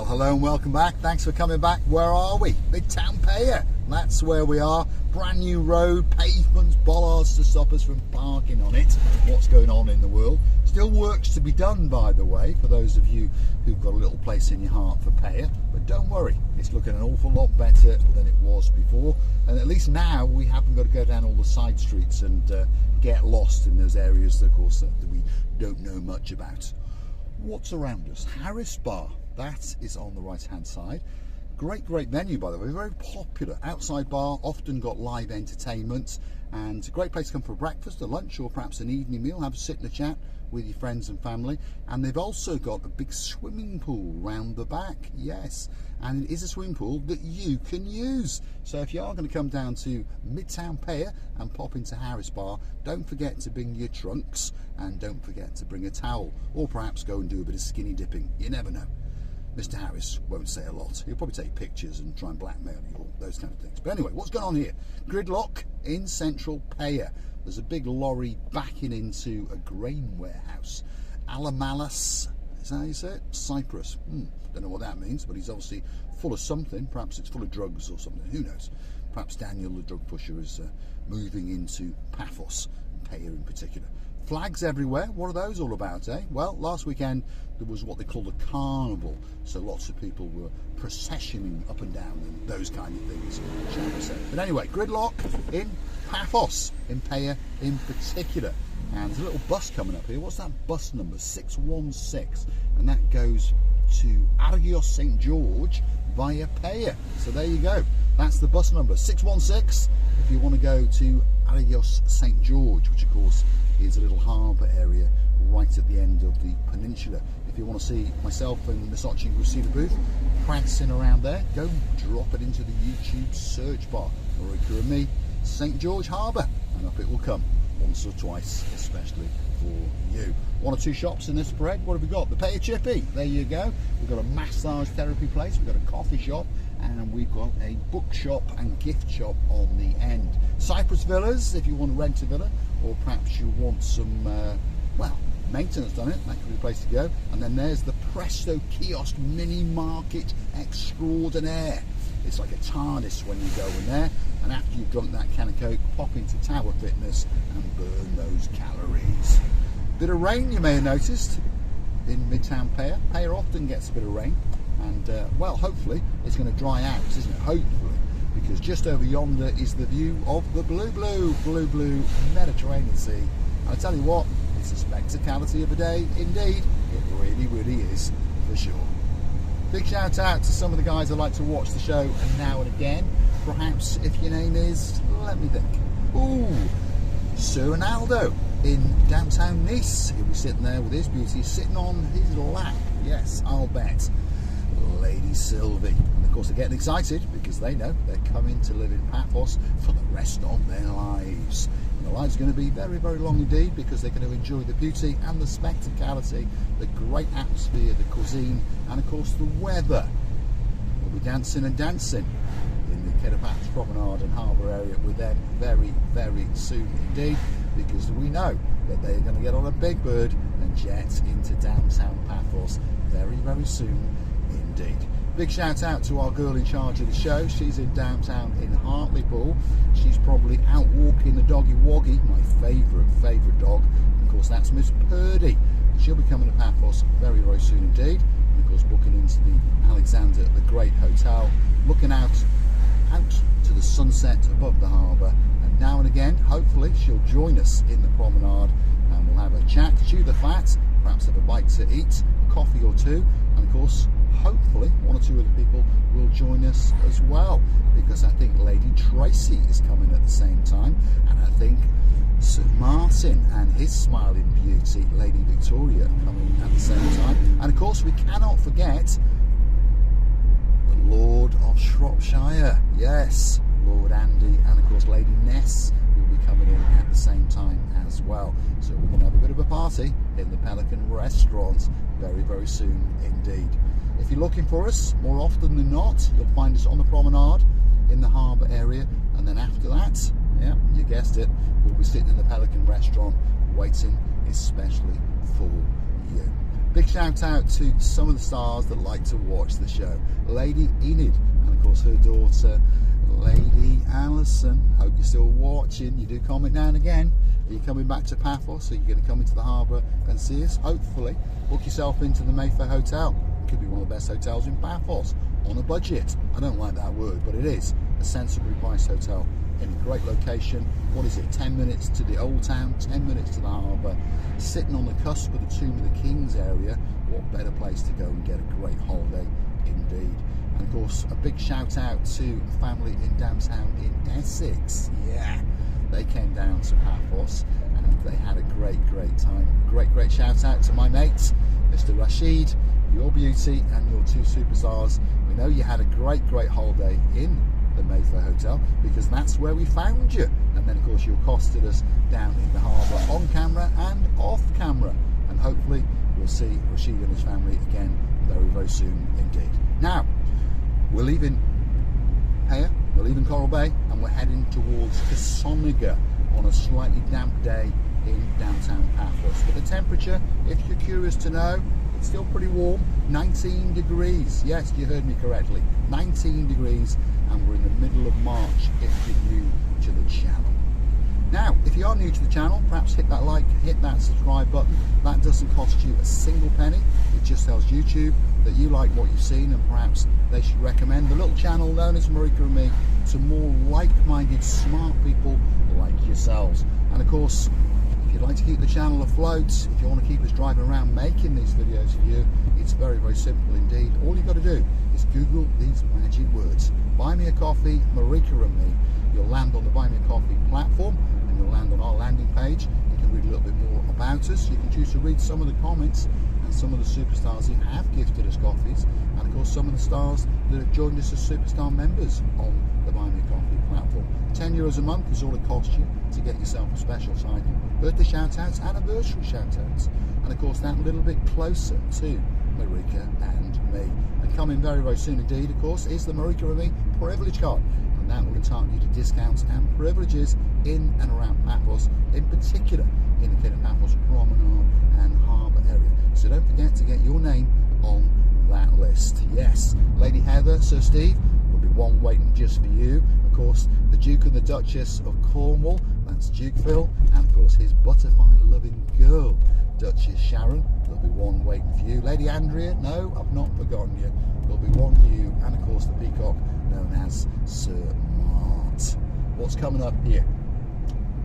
hello and welcome back. Thanks for coming back. Where are we? Midtown Peyia. That's where we are. Brand new road, pavements, bollards to stop us from parking on it. What's going on in the world? Still works to be done, by the way, for those of you who've got a little place in your heart for Peyia. But don't worry, it's looking an awful lot better than it was before. And at least now we haven't got to go down all the side streets and get lost in those areas, of course, that we don't know much about. What's around us? Harris Bar. That is on the right hand side. Great venue, by the way, very popular outside bar, often got live entertainment, and a great place to come for breakfast, a lunch, or perhaps an evening meal. Have a sit and a chat with your friends and family. And they've also got a big swimming pool round the back, yes, and it is a swimming pool that you can use. So if you are going to come down to Midtown Peyia and pop into Harris Bar, don't forget to bring your trunks and don't forget to bring a towel, or perhaps go and do a bit of skinny dipping. You never know. Mr. Harris won't say a lot. He'll probably take pictures and try and blackmail you, or those kind of things. But anyway, what's going on here? Gridlock in central Peyia. There's a big lorry backing into a grain warehouse. Alamalis, is that how you say it? Cyprus. Don't know what that means, but he's obviously full of something. Perhaps it's full of drugs or something. Who knows? Perhaps Daniel, the drug pusher, is moving into Paphos, Peyia in particular. Flags everywhere. What are those all about, eh? Well, last weekend there was what they called a carnival, so lots of people were processioning up and down and those kind of things, shall we say. But anyway, Gridlock in Paphos, in Peyia in particular. And there's a little bus coming up here. What's that bus number? 616. And that goes to Argios St. George via Peyia. So there you go. That's the bus number, 616, if you want to go to Argios St. George, which of course is a little harbour area right at the end of the peninsula. If you want to see myself and Misochi Crusader booth prancing around there, go drop it into the YouTube search bar. Marika and me, St. George Harbour, and up it will come once or twice, especially for you. One or two shops in this spread. What have we got? The Peyia Chippy. There you go. We've got a massage therapy place. We've got a coffee shop. And we've got a bookshop and gift shop on the end. Cyprus Villas, if you want to rent a villa, or perhaps you want some, well, maintenance done it, that could be the place to go. And then there's the Presto Kiosk Mini Market Extraordinaire. It's like a TARDIS when you go in there, and after you've drunk that can of Coke, pop into Tower Fitness and burn those calories. Bit of rain, you may have noticed, in Midtown Peyia. Peyia often gets a bit of rain, and well, hopefully it's going to dry out, isn't it? Hopefully, because just over yonder is the view of the blue Mediterranean Sea. And I tell you what, it's a spectacality of a day indeed. It really is, for sure. Big shout out to some of the guys that like to watch the show and now and again. Perhaps if your name is, let me think. Ooh, Sir Ronaldo in downtown Nice. He'll be sitting there with his beauty, sitting on his lap. Yes, I'll bet. Lady Sylvie. And of course they're getting excited because they know they're coming to live in Paphos for the rest of their lives. And their lives are going to be very long indeed, because they're going to enjoy the beauty and the spectacality, the great atmosphere, the cuisine, and of course the weather. We'll be dancing and dancing in the Paphos Promenade and Harbour area with them very soon indeed, because we know that they're going to get on a big bird and jet into downtown Paphos very soon indeed. Big shout out to our girl in charge of the show. She's in downtown in Hartlepool. She's probably out walking the doggy woggy, my favourite dog. And of course that's Miss Purdy. She'll be coming to Paphos very soon indeed. And of course booking into the Alexander the Great Hotel, looking out to the sunset above the harbour. And now and again, hopefully she'll join us in the promenade and we'll have a chat, chew the fat, perhaps have a bite to eat, coffee or two, and of course hopefully one or two other people will join us as well, because I think Lady Tracy is coming at the same time, and I think Sir Martin and his smiling beauty, Lady Victoria, are coming at the same time. And of course we cannot forget the Lord of Shropshire, yes, Lord Andy, and of course Lady Ness will be coming in at the same time as well. So we're going to have a bit of a party in the Pelican restaurant very soon indeed. If you're looking for us, more often than not, you'll find us on the promenade in the harbour area, and then after that, yeah, you guessed it, we'll be sitting in the Pelican restaurant waiting especially for you. Big shout out to some of the stars that like to watch the show. Lady Enid, and of course her daughter, Lady Alison. Hope you're still watching. You do comment now and again. Are you coming back to Paphos? Are you going to come into the harbour and see us? Hopefully. Book yourself into the Mayfair Hotel. It could be one of the best hotels in Paphos on a budget. I don't like that word, but it is a sensibly priced hotel in a great location. What is it? 10 minutes to the old town, 10 minutes to the harbour, sitting on the cusp of the Tomb of the Kings area. What better place to go and get a great holiday indeed. And of course, a big shout out to family in downtown in Essex. Yeah, they came down to Paphos and they had a great time. Great shout out to my mates, Mr. Rashid, your beauty, and your two superstars. We know you had a great holiday in the Mayfair Hotel because that's where we found you. And then of course you accosted us down in the harbour on camera and off camera. And hopefully we'll see Rashid and his family again very soon indeed. Now, we're leaving Peyia, we're leaving Coral Bay, and we're heading towards Casoniga on a slightly damp day in downtown Paphos. But the temperature, if you're curious to know, it's still pretty warm, 19 degrees. Yes, you heard me correctly, 19 degrees, and we're in the middle of March if you're new to the channel. Now, if you are new to the channel, perhaps hit that like, hit that subscribe button. That doesn't cost you a single penny. It just tells YouTube that you like what you've seen and perhaps they should recommend the little channel known as Marika and me to more like-minded, smart people like yourselves. And of course, if you'd like to keep the channel afloat, if you want to keep us driving around making these videos for you, it's very simple indeed. All you've got to do is Google these magic words. Buy me a coffee, Marika and me. You'll land on the Buy Me a Coffee platform and you'll land on our landing page. You can read a little bit more about us. You can choose to read some of the comments and some of the superstars who have gifted us coffees, and of course some of the stars that have joined us as superstar members on the Buy Me a Coffee platform. €10 a month is all it costs you to get yourself a special signing, birthday shout outs, anniversary shout outs, and of course that little bit closer to Marika and me. And coming very soon indeed, of course, is the Marika and me privilege card. That will entitle you to discounts and privileges in and around Paphos, in particular indicating Paphos Promenade and Harbour area. So don't forget to get your name on that list. Yes, Lady Heather, Sir Steve, will be one waiting just for you. Of course, the Duke and the Duchess of Cornwall, that's Duke Phil, and of course his butterfly-loving girl, Duchess Sharon, there'll be one waiting for you. Lady Andrea, no, I've not forgotten you. There'll be one for you, and of course the peacock known as Sir Mart. What's coming up here?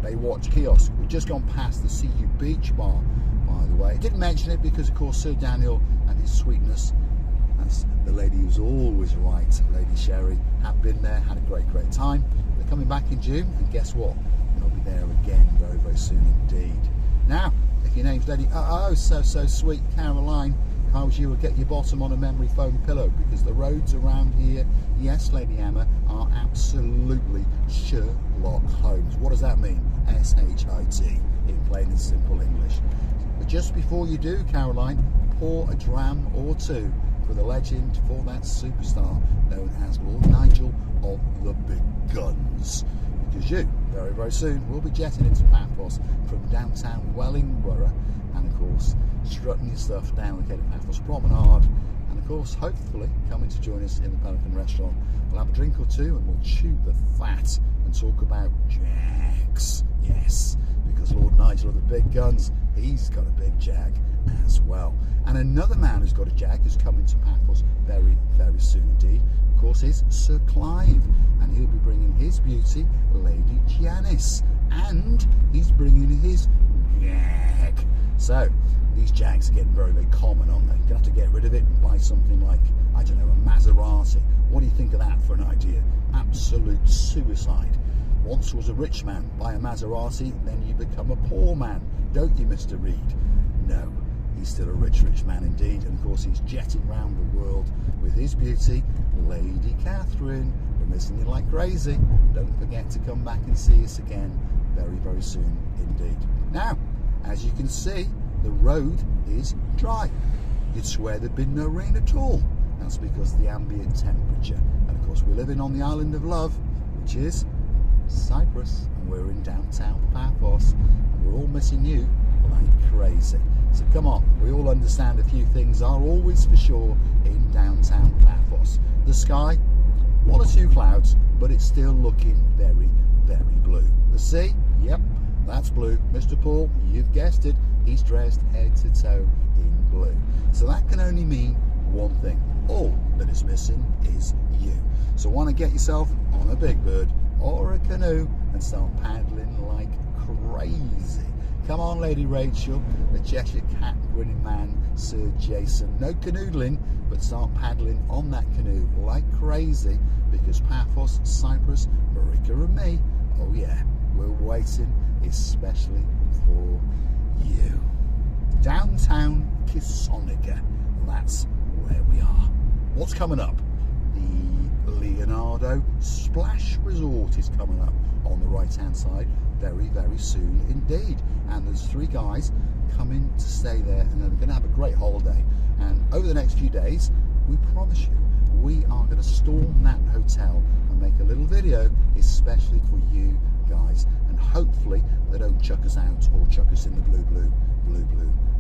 Baywatch Kiosk. We've just gone past the CU Beach Bar, by the way. I didn't mention it because of course Sir Daniel and his sweetness, that's the lady who's always right, Lady Sherry, have been there, had a great time. They're coming back in June, and guess what? They'll be there again very soon indeed. Now, if your name's Lady so sweet Caroline, how you will get your bottom on a memory foam pillow, because the roads around here, yes Lady Emma, are absolutely Sherlock Holmes. What does that mean? S-H-I-T in plain and simple English. But just before you do, Caroline, pour a dram or two for the legend, for that superstar known as Lord Nigel of the Big Guns. Because you, very soon, will be jetting into Paphos from downtown Wellingborough, and of course strutting your stuff down the Paphos Promenade, and of course hopefully coming to join us in the Pelican restaurant. We'll have a drink or two and we'll chew the fat and talk about jags. Yes, because Lord Nigel of the Big Guns, he's got a big jag as well. And another man who's got a jag is coming to Paphos very soon indeed. Of course is Sir Clive, and he'll be bringing his beauty, Lady Janice, and he's bringing his jag. So these jags are getting very common, aren't they? You're gonna have to get rid of it and buy something like, I don't know, a Maserati. What do you think of that for an idea? Absolute suicide. Once was a rich man, buy a Maserati, then you become a poor man, don't you, Mr. Reed? No, he's still a rich man indeed, and of course he's jetting round the world with his beauty, Lady Catherine. We're missing you like crazy. Don't forget to come back and see us again very soon indeed. Now, as you can see, the road is dry. You'd swear there'd been no rain at all. That's because of the ambient temperature. And of course we're living on the island of love, which is Cyprus, and we're in downtown Paphos, and we're all missing you like crazy. So come on, we all understand a few things are always for sure in downtown Paphos. The sky, one or two clouds, but it's still looking very, very blue. The sea, yep, that's blue. Mr. Paul, you've guessed it, he's dressed head to toe in blue. So that can only mean one thing. All that is missing is you. So want to get yourself on a big bird or a canoe and start paddling like crazy. Come on, Lady Rachel, the Cheshire Cat grinning man, Sir Jason. No canoodling, but start paddling on that canoe like crazy, because Paphos, Cyprus, Marika and me, oh yeah, we're waiting especially for you. Downtown Kisonica, that's where we are. What's coming up? The Leonardo Splash Resort is coming up on the right hand side very, very soon indeed, and there's 3 guys coming to stay there, and they're going to have a great holiday. And over the next few days, we promise you, we are going to storm that hotel and make a little video especially for you guys, and hopefully they don't chuck us out or chuck us in the blue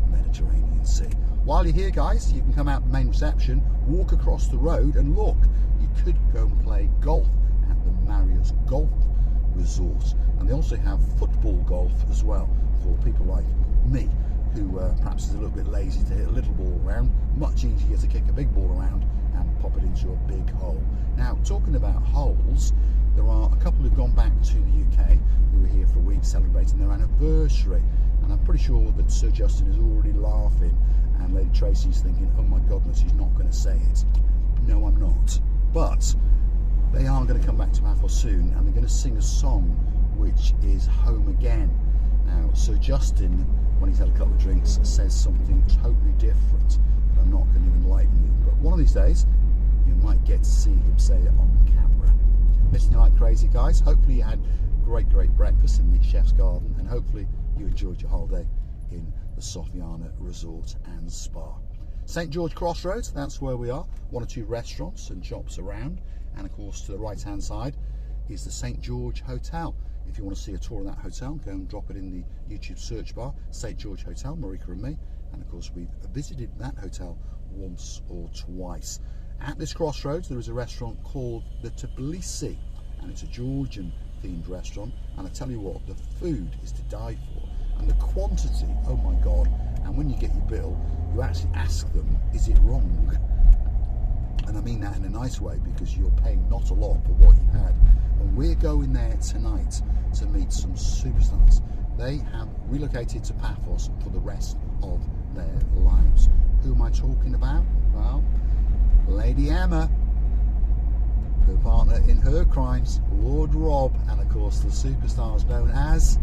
Mediterranean Sea. While you're here, guys, you can come out the main reception, walk across the road, and look, you could go and play golf at the Marriott's Golf Resort. And they also have football golf as well for people like me, who perhaps is a little bit lazy to hit a little ball around. Much easier to kick a big ball around and pop it into a big hole. Now, talking about holes, there are a couple who've gone back to the UK who were here for a week celebrating their anniversary, and I'm pretty sure that Sir Justin is already laughing and Lady Tracy's thinking, oh my goodness, he's not going to say it. No, I'm not. But they are going to come back to Paphos soon, and they're going to sing a song which is Home Again. Now, Sir Justin, when he's had a couple of drinks, says something totally different, but I'm not going to enlighten you. But one of these days, you might get to see him say it on camera. Missing you like crazy, guys. Hopefully you had great breakfast in the chef's garden, and hopefully you enjoyed your holiday in the Sofiana Resort and Spa. St George Crossroads, that's where we are. 1 or 2 restaurants and shops around, and of course to the right hand side is the St George Hotel. If you want to see a tour of that hotel, go and drop it in the YouTube search bar, St George Hotel, Marika and me. And of course we've visited that hotel once or twice. At this crossroads there is a restaurant called the Tbilisi, and it's a Georgian themed restaurant, and I tell you what, the food is to die for, and the quantity, oh my god. And when you get your bill, you actually ask them, is it wrong? And I mean that in a nice way, because you're paying not a lot for what you had. And we're going there tonight to meet some superstars. They have relocated to Paphos for the rest of their lives. Who am I talking about? Well, Lady Emma, her partner in her crimes, Lord Rob, and of course the superstars known as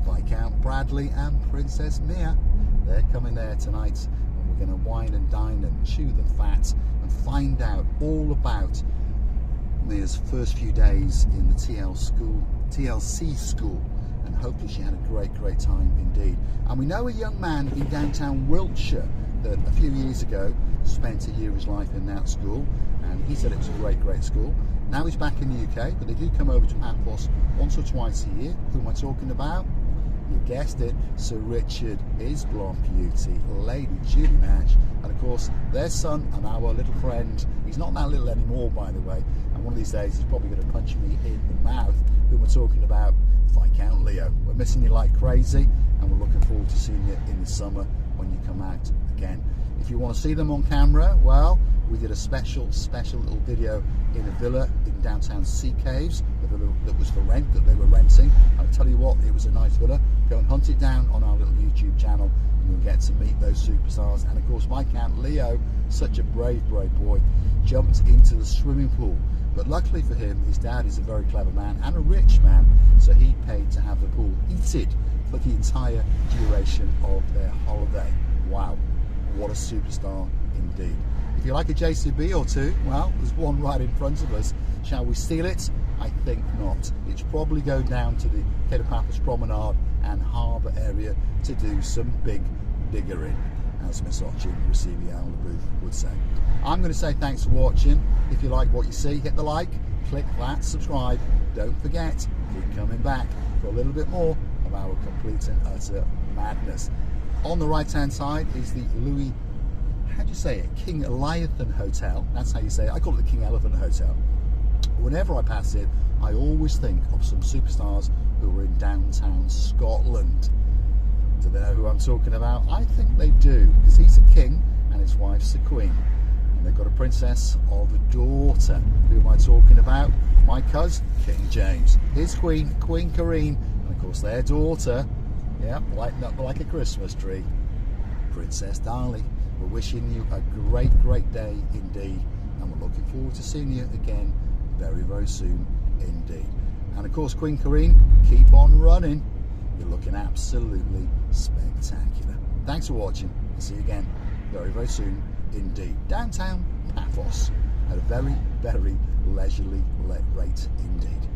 Viscount Bradley and Princess Mia. They're coming there tonight, and we're going to wine and dine and chew the fat and find out all about Mia's first few days in the TLC school, and hopefully she had a great time indeed. And we know a young man in downtown Wiltshire that a few years ago spent a year of his life in that school, and he said it was a great school. Now he's back in the UK, but they do come over to Paphos once or twice a year. Who am I talking about? You guessed it, Sir Richard, his blonde beauty, Lady Julie Nash, and of course their son and our little friend. He's not that little anymore, by the way, and one of these days he's probably going to punch me in the mouth. Who we're talking about? Viscount Leo. We're missing you like crazy, and we're looking forward to seeing you in the summer when you come out again. If you want to see them on camera, well, we did a special little video in a villa in downtown Sea Caves, the villa that was for rent, that they were renting. I'll tell you what, it was a nice villa. Go and hunt it down on our little YouTube channel, and you'll get to meet those superstars. And of course, Viscount Leo, such a brave boy, jumped into the swimming pool. But luckily for him, his dad is a very clever man and a rich man, so he paid to have the pool heated for the entire duration of their holiday. Wow, what a superstar indeed. If you like a JCB or two, well, there's one right in front of us. Shall we steal it? I think not. It's probably going down to the Cape of Paphos Promenade and Harbour area to do some big diggering, as Miss Archie Receiving out on the booth would say. I'm going to say thanks for watching. If you like what you see, hit the like, click that subscribe. Don't forget, keep coming back for a little bit more of our complete and utter madness. On the right hand side is the Louis, how do you say it, King Eliathan Hotel. That's how you say it. I call it the King Elephant Hotel. Whenever I pass it, I always think of some superstars who are in downtown Scotland. Do they know who I'm talking about? I think they do, because he's a king and his wife's a queen. And they've got a princess of a daughter. Who am I talking about? My cousin, King James. His queen, Queen Karine, and of course their daughter, yeah, lighting up like a Christmas tree, Princess Darlie. We're wishing you a great, great day indeed. And we're looking forward to seeing you again very, very soon indeed. And of course, Queen Karine, keep on running. You're looking absolutely spectacular. Thanks for watching. I'll see you again very, very soon indeed. Downtown Paphos at a very, very leisurely rate indeed.